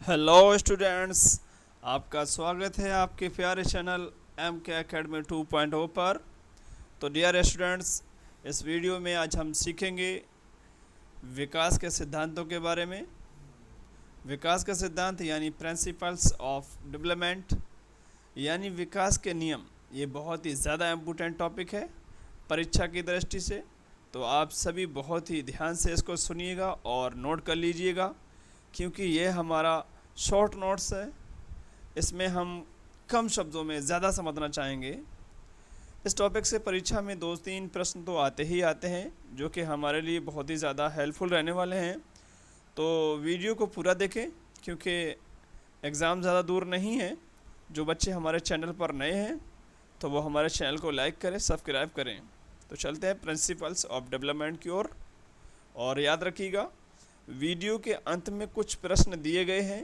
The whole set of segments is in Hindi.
हेलो स्टूडेंट्स, आपका स्वागत है आपके प्यारे चैनल एम के अकेडमी 2.0 पर। तो डियर स्टूडेंट्स, इस वीडियो में आज हम सीखेंगे विकास के सिद्धांतों के बारे में। विकास का सिद्धांत यानी प्रिंसिपल्स ऑफ डेवलपमेंट यानी विकास के नियम। ये बहुत ही ज़्यादा इम्पोर्टेंट टॉपिक है परीक्षा की दृष्टि से, तो आप सभी बहुत ही ध्यान से इसको सुनिएगा और नोट कर लीजिएगा, क्योंकि ये हमारा शॉर्ट नोट्स है। इसमें हम कम शब्दों में ज़्यादा समझना चाहेंगे। इस टॉपिक से परीक्षा में 2-3 प्रश्न तो आते ही आते हैं, जो कि हमारे लिए बहुत ही ज़्यादा हेल्पफुल रहने वाले हैं। तो वीडियो को पूरा देखें, क्योंकि एग्ज़ाम ज़्यादा दूर नहीं है। जो बच्चे हमारे चैनल पर नए हैं तो वो हमारे चैनल को लाइक करें, सब्सक्राइब करें। तो चलते हैं प्रिंसिपल्स ऑफ डेवलपमेंट की ओर। और याद रखिएगा, वीडियो के अंत में कुछ प्रश्न दिए गए हैं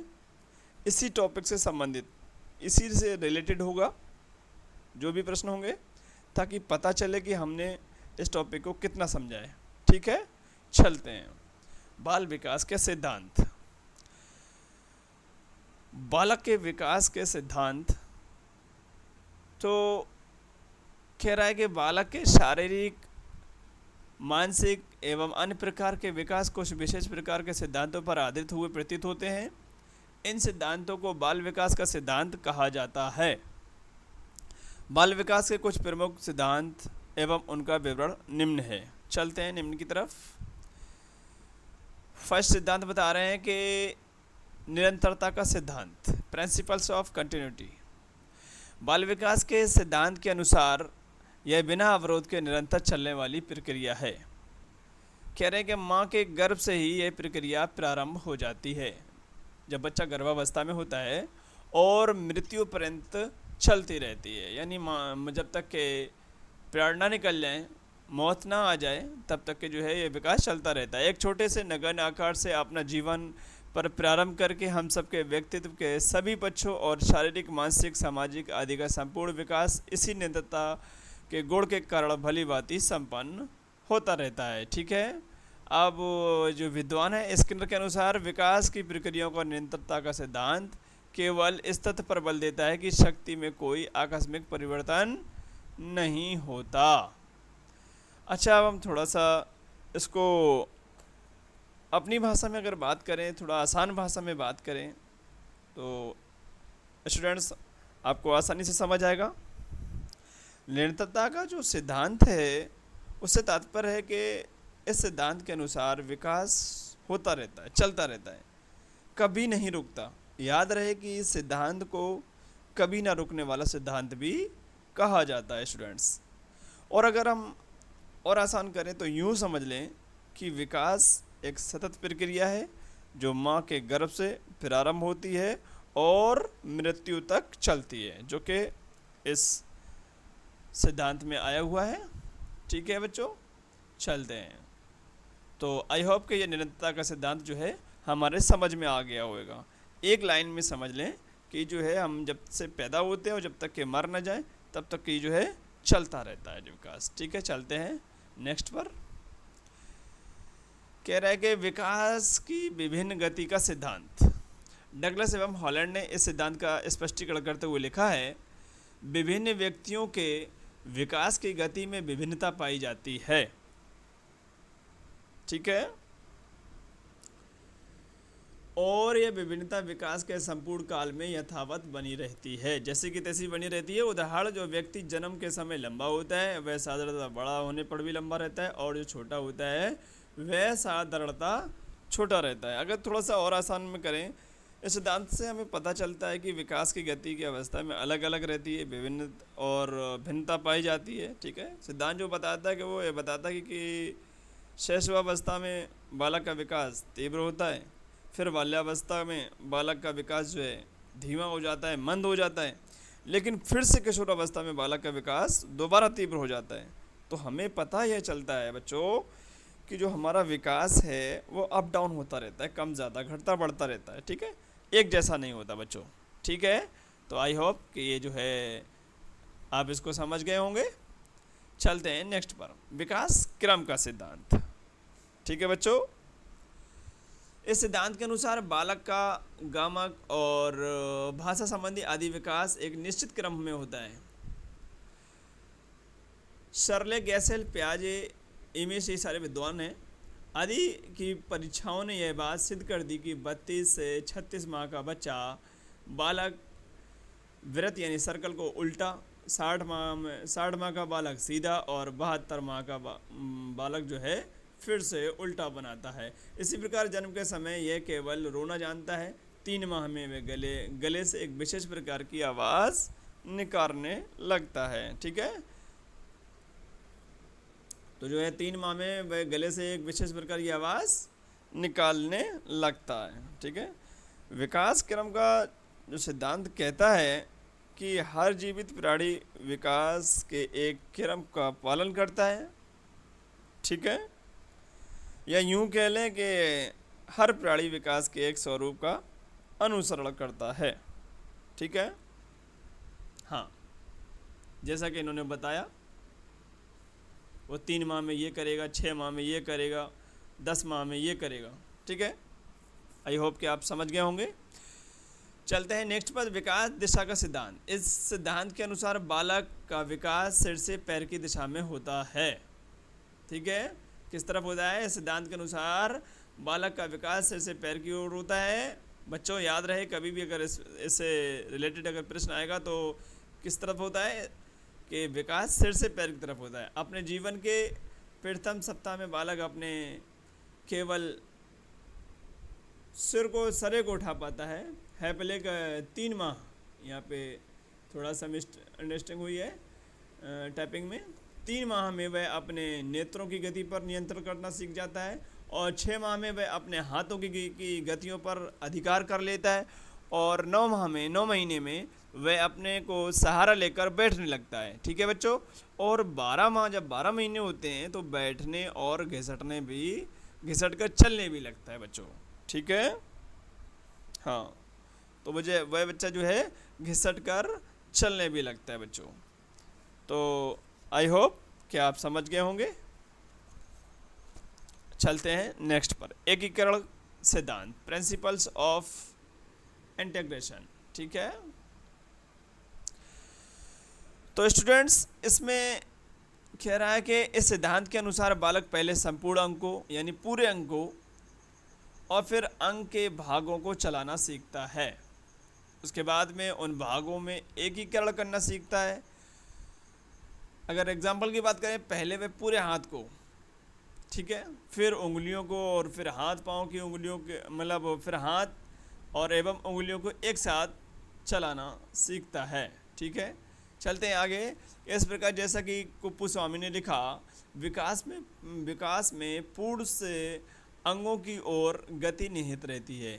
इसी टॉपिक से संबंधित, इसी से रिलेटेड होगा जो भी प्रश्न होंगे, ताकि पता चले कि हमने इस टॉपिक को कितना समझा है। ठीक है, चलते हैं। बाल विकास के सिद्धांत। बालक के विकास के सिद्धांत तो कह रहा है कि बालक के शारीरिक, मानसिक एवं अन्य प्रकार के विकास कुछ विशेष प्रकार के सिद्धांतों पर आधारित हुए प्रतीत होते हैं। इन सिद्धांतों को बाल विकास का सिद्धांत कहा जाता है। बाल विकास के कुछ प्रमुख सिद्धांत एवं उनका विवरण निम्न है। चलते हैं निम्न की तरफ। फर्स्ट सिद्धांत बता रहे हैं कि निरंतरता का सिद्धांत, प्रिंसिपल्स ऑफ कंटिन्यूटी। बाल विकास के सिद्धांत के अनुसार यह बिना अवरोध के निरंतर चलने वाली प्रक्रिया है। कह रहे हैं कि माँ के गर्भ से ही यह प्रक्रिया प्रारंभ हो जाती है। जब बच्चा गर्भावस्था में होता है और मृत्यु पर्यंत चलती रहती है, यानी माँ जब तक के प्राण ना निकल जाए, मौत ना आ जाए, तब तक के जो है ये विकास चलता रहता है। एक छोटे से नगण्य आकार से अपना जीवन पर प्रारंभ करके हम सबके व्यक्तित्व के सभी पक्षों और शारीरिक, मानसिक, सामाजिक आदि का संपूर्ण विकास इसी निरंतरता के गुण के कारण भली भांति संपन्न होता रहता है। ठीक है। अब जो विद्वान है स्किनर के अनुसार विकास की प्रक्रियाओं का निरंतरता का सिद्धांत केवल इस तथ्य पर बल देता है कि शक्ति में कोई आकस्मिक परिवर्तन नहीं होता। अच्छा, अब हम थोड़ा सा इसको अपनी भाषा में अगर बात करें, थोड़ा आसान भाषा में बात करें, तो स्टूडेंट्स आपको आसानी से समझ आएगा। निरंतरता का जो सिद्धांत है उससे तात्पर्य है कि इस सिद्धांत के अनुसार विकास होता रहता है, चलता रहता है, कभी नहीं रुकता। याद रहे कि इस सिद्धांत को कभी ना रुकने वाला सिद्धांत भी कहा जाता है स्टूडेंट्स। और अगर हम और आसान करें तो यूँ समझ लें कि विकास एक सतत प्रक्रिया है जो माँ के गर्भ से प्रारंभ होती है और मृत्यु तक चलती है, जो कि इस सिद्धांत में आया हुआ है। ठीक है बच्चों, चलते हैं। तो आई होप कि ये निरंतरता का सिद्धांत जो है हमारे समझ में आ गया होगा। एक लाइन में समझ लें कि जो है हम जब से पैदा होते हैं और जब तक कि मर न जाए तब तक कि जो है चलता रहता है विकास। ठीक है, चलते हैं नेक्स्ट पर। कह रहा है कि विकास की विभिन्न गति का सिद्धांत। डगलस एवं हॉलैंड ने इस सिद्धांत का स्पष्टीकरण करते हुए लिखा है, विभिन्न व्यक्तियों के विकास की गति में विभिन्नता पाई जाती है। ठीक है, और यह विभिन्नता विकास के संपूर्ण काल में यथावत बनी रहती है, जैसे कि तैसी बनी रहती है। उदाहरण, जो व्यक्ति जन्म के समय लंबा होता है वह साधारणतः बड़ा होने पर भी लंबा रहता है, और जो छोटा होता है वह साधारणतः छोटा रहता है। अगर थोड़ा सा और आसान में करें, इस सिद्धांत से हमें पता चलता है कि विकास की गति की अवस्था में अलग अलग रहती है, विभिन्न और भिन्नता पाई जाती है। ठीक है, सिद्धांत जो बताता है कि वो ये बताता है कि शैशवावस्था में बालक का विकास तीव्र होता है, फिर बाल्यावस्था में बालक का विकास जो है धीमा हो जाता है, मंद हो जाता है, लेकिन फिर से किशोरावस्था में बालक का विकास दोबारा तीव्र हो जाता है। तो हमें पता यह चलता है बच्चों कि जो हमारा विकास है वो अप डाउन होता रहता है, कम ज़्यादा, घटता बढ़ता रहता है। ठीक है, एक जैसा नहीं होता बच्चों। ठीक है, तो आई होप कि ये जो है आप इसको समझ गए होंगे। चलते हैं नेक्स्ट पर, विकास क्रम का सिद्धांत। ठीक है बच्चों, इस सिद्धांत के अनुसार बालक का गामक और भाषा संबंधी आदि विकास एक निश्चित क्रम में होता है। शर्ले, गैसेल, पियाजे, इमेज, ये सारे विद्वान हैं आदि की परीक्षाओं ने यह बात सिद्ध कर दी कि 32 से 36 माह का बच्चा बालक वृत्त यानी सर्कल को उल्टा, 60 माह का बालक सीधा और 72 माह का बालक जो है फिर से उल्टा बनाता है। इसी प्रकार जन्म के समय यह केवल रोना जानता है। 3 माह में वह गले से एक विशेष प्रकार की आवाज़ निकालने लगता है। ठीक है, तो जो है 3 माह में वह गले से एक विशेष प्रकार की आवाज़ निकालने लगता है। ठीक है, विकास क्रम का जो सिद्धांत कहता है कि हर जीवित प्राणी विकास के एक क्रम का पालन करता है। ठीक है, या यूं कह लें कि हर प्राणी विकास के एक स्वरूप का अनुसरण करता है। ठीक है, हाँ, जैसा कि इन्होंने बताया वो 3 माह में ये करेगा, 6 माह में ये करेगा, 10 माह में ये करेगा। ठीक है, आई होप कि आप समझ गए होंगे। चलते हैं नेक्स्ट पर, विकास दिशा का सिद्धांत। इस सिद्धांत के अनुसार बालक का विकास सिर से पैर की दिशा में होता है। ठीक है, किस तरफ होता है? इस सिद्धांत के अनुसार बालक का विकास सिर से पैर की ओर होता है। बच्चों याद रहे, कभी भी अगर इससे रिलेटेड अगर प्रश्न आएगा तो किस तरफ होता है कि विकास सिर से पैर की तरफ होता है। अपने जीवन के प्रथम सप्ताह में बालक अपने केवल सिर को सरे को उठा पाता है पहले का 3 माह, यहाँ पे थोड़ा सा अंडरस्टैंडिंग हुई है टाइपिंग में। 3 माह में वह अपने नेत्रों की गति पर नियंत्रण करना सीख जाता है और 6 माह में वह अपने हाथों की गतियों पर अधिकार कर लेता है और 9 महीने में वह अपने को सहारा लेकर बैठने लगता है। ठीक है बच्चों, और 12 माह, जब 12 महीने होते हैं तो बैठने और घिसट कर चलने भी लगता है बच्चों। ठीक है, हाँ, तो वह बच्चा जो है घिसट कर चलने भी लगता है बच्चों। तो आई होप कि आप समझ गए होंगे। चलते हैं नेक्स्ट पर, एकीकरण सिद्धांत, प्रिंसिपल्स ऑफ इंटीग्रेशन। ठीक है, तो स्टूडेंट्स इसमें कह रहा है कि इस सिद्धांत के अनुसार बालक पहले संपूर्ण अंकों यानी पूरे अंकों और फिर अंक के भागों को चलाना सीखता है। उसके बाद में उन भागों में एकीकरण करना सीखता है। अगर एग्जाम्पल की बात करें, पहले वह पूरे हाथ को, ठीक है, फिर उंगलियों को और फिर हाथ पाँव की उंगलियों के मतलब फिर हाथ और एवं उंगलियों को एक साथ चलाना सीखता है। ठीक है, चलते हैं आगे। इस प्रकार जैसा कि कुप्पू स्वामी ने लिखा, विकास में पूर्ण से अंगों की ओर गति निहित रहती है।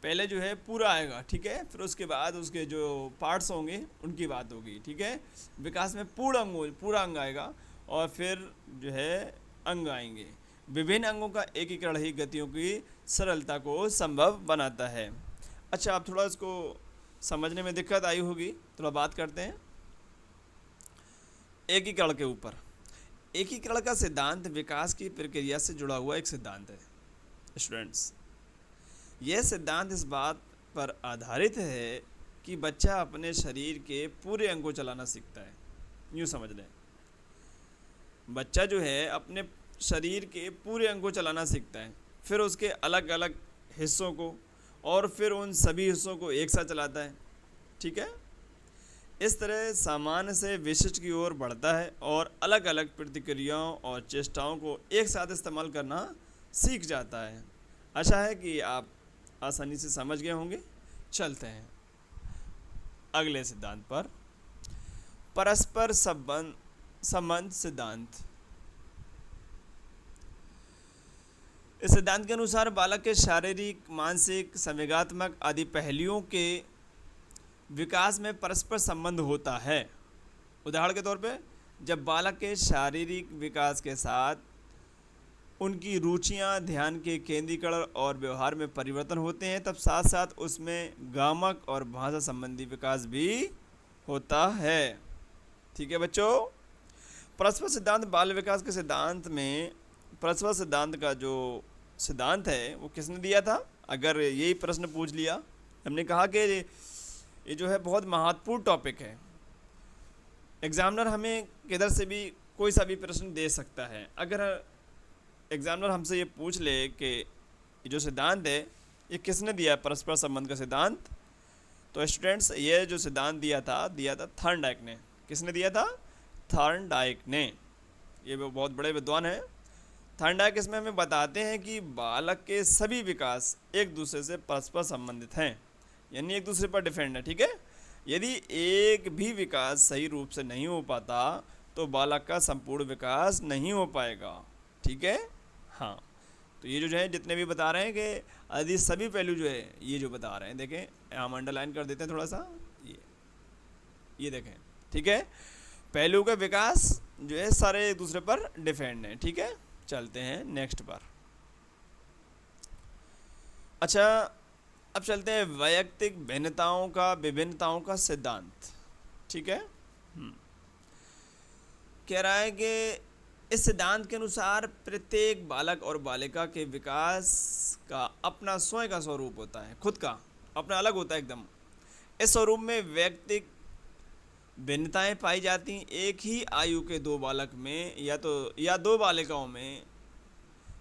पहले जो है पूरा आएगा, ठीक है, फिर उसके बाद उसके जो पार्ट्स होंगे उनकी बात होगी। ठीक है, विकास में पूरा अंग आएगा और फिर जो है अंग आएंगे। विभिन्न अंगों का एकीकरण ही गतियों की सरलता को संभव बनाता है। अच्छा, आप थोड़ा इसको समझने में दिक्कत आई होगी, थोड़ा बात करते हैं एकीकरण के ऊपर। एकीकरण का सिद्धांत विकास की प्रक्रिया से जुड़ा हुआ एक सिद्धांत है स्टूडेंट्स। यह सिद्धांत इस बात पर आधारित है कि बच्चा अपने शरीर के पूरे अंगों चलाना सीखता है। यूँ समझ लें, बच्चा जो है अपने शरीर के पूरे अंगों चलाना सीखता है, फिर उसके अलग अलग हिस्सों को और फिर उन सभी हिस्सों को एक साथ चलाता है। ठीक है, इस तरह सामान्य से विशिष्ट की ओर बढ़ता है और अलग अलग प्रतिक्रियाओं और चेष्टाओं को एक साथ इस्तेमाल करना सीख जाता है। आशा है कि आप आसानी से समझ गए होंगे। चलते हैं अगले सिद्धांत पर, परस्पर संबंध सिद्धांत। इस सिद्धांत के अनुसार बालक के शारीरिक, मानसिक, संवेगात्मक आदि पहलुओं के विकास में परस्पर संबंध होता है। उदाहरण के तौर पे, जब बालक के शारीरिक विकास के साथ उनकी रुचियां, ध्यान के केंद्रीकरण और व्यवहार में परिवर्तन होते हैं, तब साथ साथ उसमें गामक और भाषा संबंधी विकास भी होता है। ठीक है बच्चों, परस्पर सिद्धांत बाल विकास के सिद्धांत में परस्पर सिद्धांत का जो सिद्धांत है वो किसने दिया था? अगर यही प्रश्न पूछ लिया, हमने कहा कि ये जो है बहुत महत्वपूर्ण टॉपिक है। एग्जामिनर हमें किधर से भी कोई सा भी प्रश्न दे सकता है। अगर एग्जामिनर हमसे ये पूछ ले कि ये जो सिद्धांत है ये किसने दिया है, परस्पर संबंध का सिद्धांत, तो स्टूडेंट्स ये जो सिद्धांत दिया था थॉर्नडाइक ने। किसने दिया था? थॉर्नडाइक ने। ये वो बहुत बड़े विद्वान हैं। थॉर्नडाइक इसमें हमें बताते हैं कि बालक के सभी विकास एक दूसरे से परस्पर संबंधित हैं, यानी एक दूसरे पर डिपेंड है। ठीक है, यदि एक भी विकास सही रूप से नहीं हो पाता तो बालक का संपूर्ण विकास नहीं हो पाएगा। ठीक है, हाँ। तो ये जो है जितने भी बता रहे हैं कि यदि सभी पहलू जो है ये जो बता रहे हैं, देखें हम अंडरलाइन कर देते हैं थोड़ा सा, ये देखें। ठीक है, पहलू का विकास जो है सारे एक दूसरे पर डिपेंड है। ठीक है, चलते हैं नेक्स्ट पर। अच्छा, अब चलते हैं वैयक्तिक विभिन्नताओं का सिद्धांत। ठीक है, कह रहा है कि इस सिद्धांत के अनुसार प्रत्येक बालक और बालिका के विकास का अपना स्वयं का स्वरूप होता है, खुद का अपना अलग होता है एकदम। इस स्वरूप में वैयक्तिक भिन्नताएं पाई जाती। एक ही आयु के दो बालक में या दो बालिकाओं में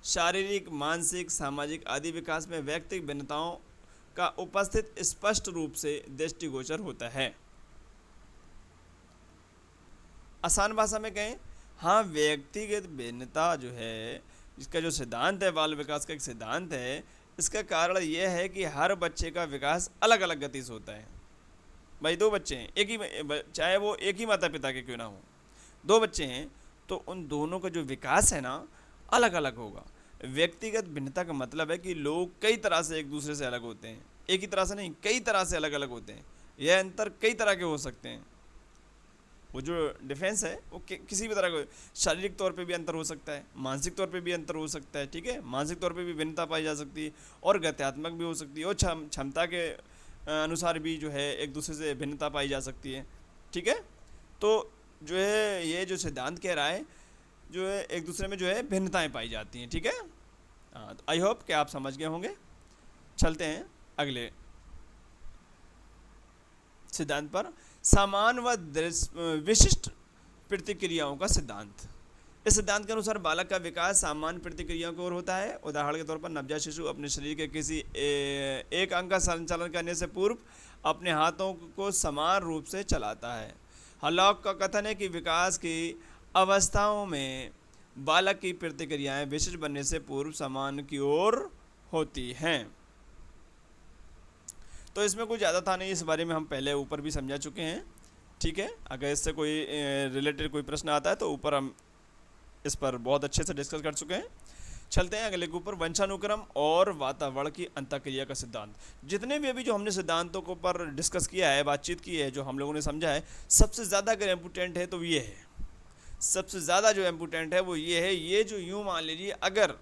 शारीरिक, मानसिक, सामाजिक आदि विकास में वैयक्तिक भिन्नताओं का उपस्थित स्पष्ट रूप से दृष्टिगोचर होता है। आसान भाषा में कहें, हाँ, व्यक्तिगत भिन्नता जो है, इसका जो सिद्धांत है, बाल विकास का एक सिद्धांत है, इसका कारण यह है कि हर बच्चे का विकास अलग अलग गति से होता है। भाई दो बच्चे हैं, चाहे वो एक ही माता पिता के क्यों ना हो, दो बच्चे हैं तो उन दोनों का जो विकास है ना अलग अलग होगा। व्यक्तिगत भिन्नता का मतलब है कि लोग कई तरह से एक दूसरे से अलग होते हैं, एक ही तरह से नहीं, कई तरह से अलग अलग होते हैं। यह अंतर कई तरह के हो सकते हैं। वो जो डिफेंस है वो किसी भी तरह का, शारीरिक तौर पे भी अंतर हो सकता है, मानसिक तौर पे भी अंतर हो सकता है। ठीक है, मानसिक तौर पे भी भिन्नता पाई जा सकती है और गत्यात्मक भी हो सकती है और क्षमता के अनुसार भी जो है एक दूसरे से भिन्नता पाई जा सकती है। ठीक है, तो जो है ये जो सिद्धांत कह रहा है जो है एक दूसरे में जो है भिन्नताएं पाई जाती हैं। ठीक है, हाँ, तो आई होप कि आप समझ गए होंगे। चलते हैं अगले सिद्धांत पर, समान व विशिष्ट प्रतिक्रियाओं का सिद्धांत। इस सिद्धांत के अनुसार बालक का विकास सामान्य प्रतिक्रियाओं की ओर होता है। उदाहरण के तौर पर नवजात शिशु अपने शरीर के किसी एक अंग का संचालन करने से पूर्व अपने हाथों को समान रूप से चलाता है। हलॉक का कथन है कि विकास की अवस्थाओं में बालक की प्रतिक्रियाएं विशिष्ट बनने से पूर्व समान की ओर होती हैं। तो इसमें कुछ ज़्यादा था नहीं, इस बारे में हम पहले ऊपर भी समझा चुके हैं। ठीक है, अगर इससे कोई रिलेटेड कोई प्रश्न आता है तो ऊपर हम इस पर बहुत अच्छे से डिस्कस कर चुके हैं। चलते हैं अगले के ऊपर, वंशानुक्रम और वातावरण की अंतःक्रिया का सिद्धांत। जितने भी अभी जो हमने सिद्धांतों के ऊपर डिस्कस किया है, बातचीत की है, जो हम लोगों ने समझा है, सबसे ज़्यादा अगर इम्पोर्टेंट है तो ये है, सबसे ज़्यादा जो इम्पोर्टेंट है वो ये है। ये जो यूँ मान लीजिए अगर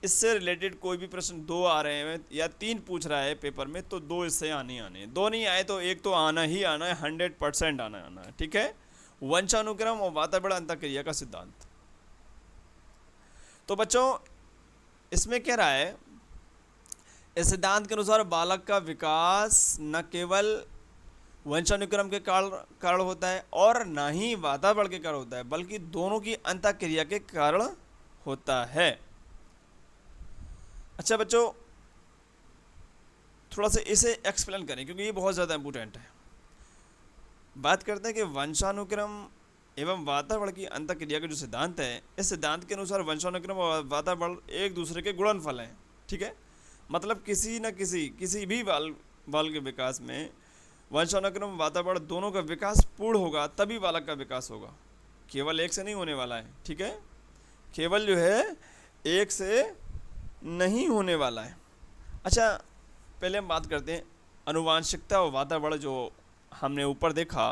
इससे रिलेटेड कोई भी प्रश्न दो आ रहे हैं या तीन पूछ रहा है पेपर में, तो दो इससे आने ही आने हैं, दो नहीं आए तो एक तो आना ही आना है, 100% आना है। ठीक है, वंशानुक्रम और वातावरण अंतःक्रिया का सिद्धांत। तो बच्चों इसमें कह रहा है, इस सिद्धांत के अनुसार बालक का विकास न केवल वंशानुक्रम के कारण होता है और न ही वातावरण के कारण होता है, बल्कि दोनों की अंतःक्रिया के कारण होता है। अच्छा बच्चों, थोड़ा सा इसे एक्सप्लेन करें क्योंकि ये बहुत ज़्यादा इंपॉर्टेंट है। बात करते हैं कि वंशानुक्रम एवं वातावरण की अंतःक्रिया का जो सिद्धांत है, इस सिद्धांत के अनुसार वंशानुक्रम और वातावरण एक दूसरे के गुणनफल हैं। ठीक है, मतलब किसी भी बाल के विकास में वंशानुक्रम वातावरण दोनों का विकास पूर्ण होगा तभी बालक का विकास होगा, केवल एक से नहीं होने वाला है। ठीक है, केवल जो है एक से नहीं होने वाला है। अच्छा, पहले हम बात करते हैं अनुवांशिकता और वातावरण। जो हमने ऊपर देखा,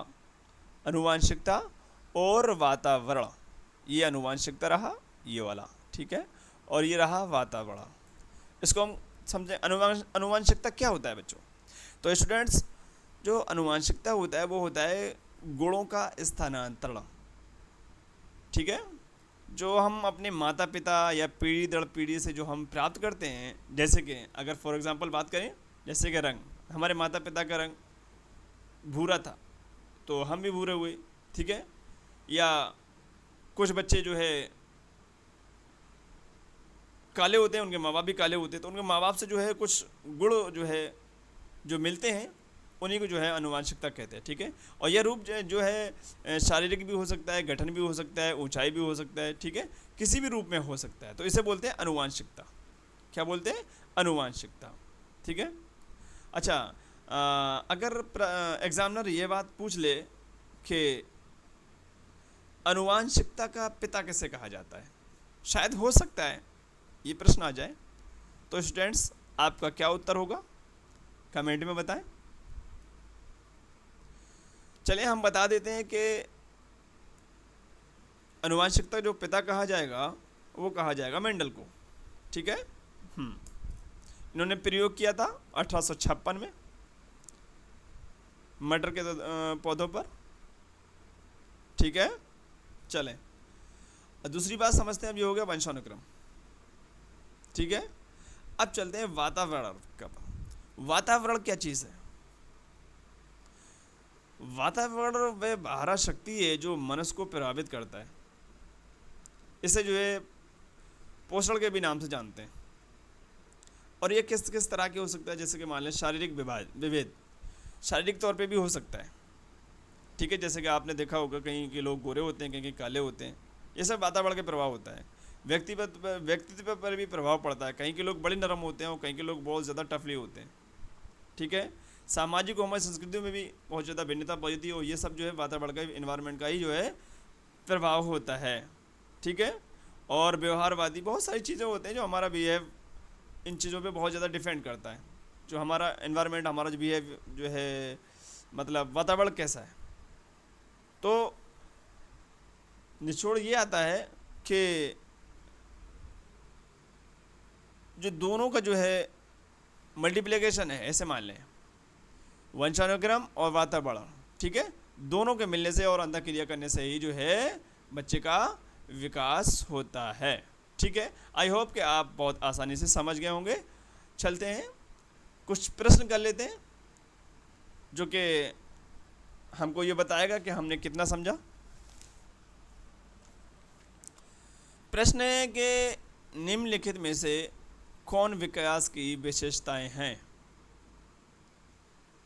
अनुवांशिकता और वातावरण, ये अनुवांशिकता रहा ये वाला, ठीक है, और ये रहा वातावरण। इसको हम समझें, अनुवांशिकता क्या होता है बच्चों। तो स्टूडेंट्स, जो अनुवांशिकता होता है वो होता है गुणों का स्थानांतरण। ठीक है, जो हम अपने माता पिता या पीढ़ी दर पीढ़ी से जो हम प्राप्त करते हैं, जैसे कि अगर फॉर एग्जांपल बात करें, जैसे कि रंग, हमारे माता पिता का रंग भूरा था तो हम भी भूरे हुए, ठीक है। या कुछ बच्चे जो है काले होते हैं, उनके माँ बाप भी काले होते हैं, तो उनके माँ बाप से जो है कुछ गुण जो है जो मिलते हैं, उन्हीं को जो है अनुवांशिकता कहते हैं, ठीक है। और यह रूप जो है शारीरिक भी हो सकता है, गठन भी हो सकता है, ऊंचाई भी हो सकता है, ठीक है, किसी भी रूप में हो सकता है, तो इसे बोलते हैं अनुवांशिकता। क्या बोलते हैं? अनुवांशिकता, ठीक है। अच्छा, अगर एग्जामिनर ये बात पूछ ले कि अनुवांशिकता का पिता किसे कहा जाता है, शायद हो सकता है ये प्रश्न आ जाए, तो स्टूडेंट्स आपका क्या उत्तर होगा कमेंट में बताएं। चलिए हम बता देते हैं कि अनुवांशिकता जो पिता कहा जाएगा वो कहा जाएगा मेंडल को, ठीक है। इन्होंने प्रयोग किया था 1856 में मटर के पौधों पर, ठीक है। चलें, दूसरी बात समझते हैं, अब ये हो गया वंशानुक्रम, ठीक है। अब चलते हैं वातावरण का। वातावरण क्या चीज़ है? वातावरण वह बाहरी शक्ति है जो मनुष्य को प्रभावित करता है। इसे जो है पोषण के भी नाम से जानते हैं। और ये किस किस तरह के हो सकता है, जैसे कि मान लें शारीरिक विभेद शारीरिक तौर पे भी हो सकता है, ठीक है। जैसे कि आपने देखा होगा कहीं के लोग गोरे होते हैं, कहीं के काले होते हैं, ये सब वातावरण के प्रभाव होता है। व्यक्तित्व पर भी प्रभाव पड़ता है, कहीं के लोग बड़े नरम होते हैं और कहीं के लोग बहुत ज़्यादा टफली होते हैं, ठीक है। सामाजिक और हमारी संस्कृतियों में भी बहुत ज़्यादा भिन्नता पाई जाती है, और ये सब जो है वातावरण का, इन्वायरमेंट का ही जो है प्रभाव होता है, ठीक है। और व्यवहारवादी बहुत सारी चीज़ें होते हैं जो हमारा बिहेव इन चीज़ों पे बहुत ज़्यादा डिपेंड करता है, जो हमारा एनवायरनमेंट, हमारा जो बिहेव जो है, मतलब वातावरण कैसा है। तो निचोड़ ये आता है कि जो दोनों का जो है मल्टीप्लिकेशन है, ऐसे मान लें वंशानुक्रम और वातावरण, ठीक है, दोनों के मिलने से और अंतः क्रिया करने से ही जो है बच्चे का विकास होता है, ठीक है। आई होप कि आप बहुत आसानी से समझ गए होंगे। चलते हैं कुछ प्रश्न कर लेते हैं जो कि हमको ये बताएगा कि हमने कितना समझा। प्रश्न है कि निम्नलिखित में से कौन विकास की विशेषताएं हैं?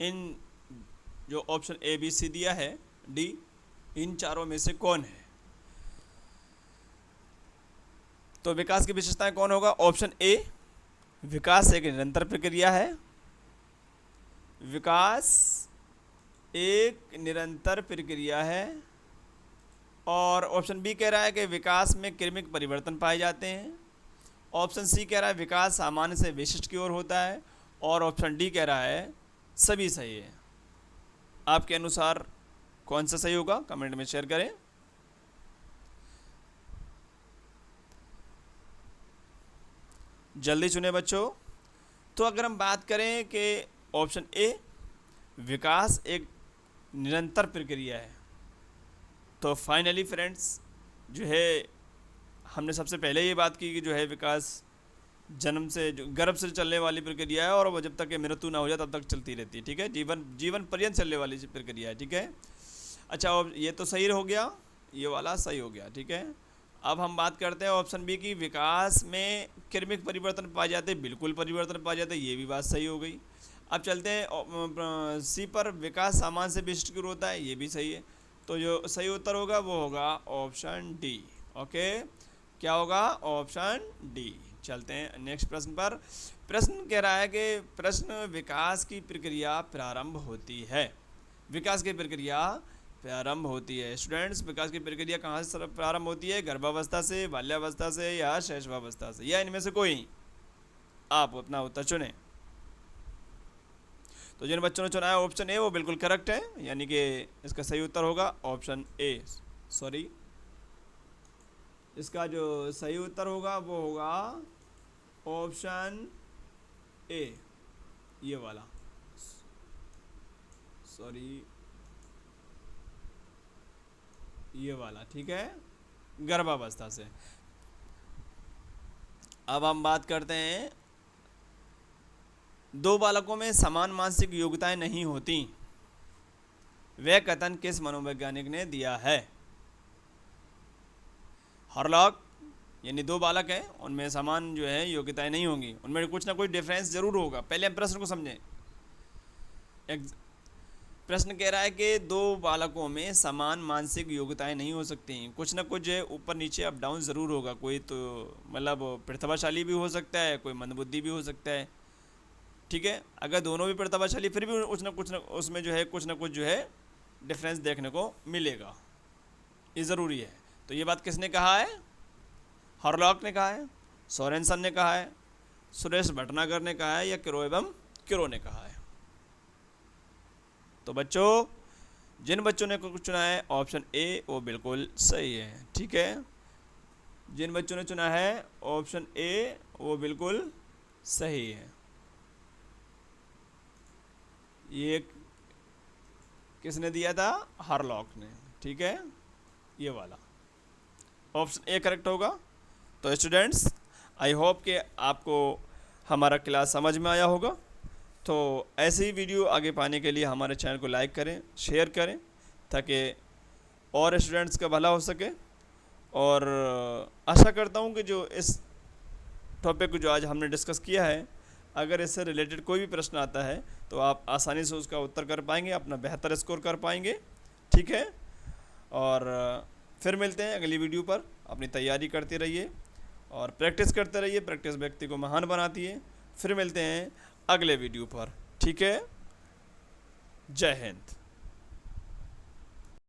इन जो ऑप्शन ए बी सी दिया है, डी, इन चारों में से कौन है? तो विकास की विशेषताएं कौन होगा? ऑप्शन ए, विकास एक निरंतर प्रक्रिया है, विकास एक निरंतर प्रक्रिया है। और ऑप्शन बी कह रहा है कि विकास में क्रमिक परिवर्तन पाए जाते हैं। ऑप्शन सी कह रहा है विकास सामान्य से विशिष्ट की ओर होता है। और ऑप्शन डी कह रहा है सभी सही है। आपके अनुसार कौन सा सही होगा? कमेंट में शेयर करें। जल्दी चुने बच्चों। तो अगर हम बात करें कि ऑप्शन ए, विकास एक निरंतर प्रक्रिया है, तो फाइनली फ्रेंड्स जो है हमने सबसे पहले ये बात की कि जो है विकास जन्म से, जो गर्भ से चलने वाली प्रक्रिया है, और वो जब तक मृत्यु ना हो जाए तब तक चलती रहती है, ठीक है। जीवन पर्यंत चलने वाली प्रक्रिया है, ठीक है। अच्छा, और ये तो सही हो गया, ये वाला सही हो गया, ठीक है। अब हम बात करते हैं ऑप्शन बी की, विकास में क्रमिक परिवर्तन पाए जाते हैं, बिल्कुल परिवर्तन पाए जाते हैं, ये भी बात सही हो गई। अब चलते हैं सी पर, विकास सामान्य से विशिष्ट की ओर होता है, ये भी सही है। तो जो सही उत्तर होगा वो होगा ऑप्शन डी। ओके, क्या होगा? Option D. चलते हैं नेक्स्ट प्रश्न पर। प्रश्न कह रहा है कि प्रश्न विकास की प्रक्रिया प्रारंभ होती है। विकास की प्रक्रिया प्रारंभ होती है स्टूडेंट्स, विकास की प्रक्रिया कहाँ से प्रारंभ होती है? गर्भावस्था से, बाल्यावस्था से, या शैशवावस्था से, या इनमें से कोई? आप अपना उत्तर चुनें। तो जिन बच्चों ने चुना है ऑप्शन ए वो बिल्कुल करेक्ट है, यानी कि इसका सही उत्तर होगा ऑप्शन ए। सॉरी, इसका जो सही उत्तर होगा वो होगा ऑप्शन ए, ये वाला। सॉरी, ये वाला, ठीक है। गर्भावस्था से। अब हम बात करते हैं, दो बालकों में समान मानसिक योग्यताएं नहीं होती, वह कथन किस मनोवैज्ञानिक ने दिया है? हॉरलॉक, यानी दो बालक हैं, उनमें समान जो है योग्यताएं नहीं होंगी, उनमें कुछ ना कुछ डिफरेंस जरूर होगा। पहले हम प्रश्न को समझें। प्रश्न कह रहा है कि दो बालकों में समान मानसिक योग्यताएं नहीं हो सकती, कुछ ना कुछ ऊपर नीचे अप डाउन ज़रूर होगा। कोई तो मतलब प्रतिभाशाली भी हो सकता है, कोई मंदबुद्धि भी हो सकता है, ठीक है। अगर दोनों भी प्रतिभाशाली, फिर भी कुछ ना उसमें जो है कुछ ना कुछ जो है डिफरेंस देखने को मिलेगा, ये ज़रूरी है। तो ये बात किसने कहा है? हॉरलॉक ने कहा है, सोरेनसन ने कहा है, सुरेश भटनागर ने कहा है, या किरो एवं किरो ने कहा है? तो बच्चों, जिन बच्चों ने चुना है ऑप्शन ए, वो बिल्कुल सही है, ठीक है। जिन बच्चों ने चुना है ऑप्शन ए, वो बिल्कुल सही है। ये किसने दिया था? हॉरलॉक ने, ठीक है। ये वाला ऑप्शन ए करेक्ट होगा। तो स्टूडेंट्स, आई होप कि आपको हमारा क्लास समझ में आया होगा। तो ऐसे ही वीडियो आगे पाने के लिए हमारे चैनल को लाइक करें, शेयर करें, ताकि और स्टूडेंट्स का भला हो सके। और आशा करता हूं कि जो इस टॉपिक को जो आज हमने डिस्कस किया है, अगर इससे रिलेटेड कोई भी प्रश्न आता है तो आप आसानी से उसका उत्तर कर पाएंगे, अपना बेहतर स्कोर कर पाएंगे, ठीक है। और फिर मिलते हैं अगली वीडियो पर। अपनी तैयारी करते रहिए और प्रैक्टिस करते रहिए, प्रैक्टिस व्यक्ति को महान बनाती है। फिर मिलते हैं अगले वीडियो पर, ठीक है। जय हिंद।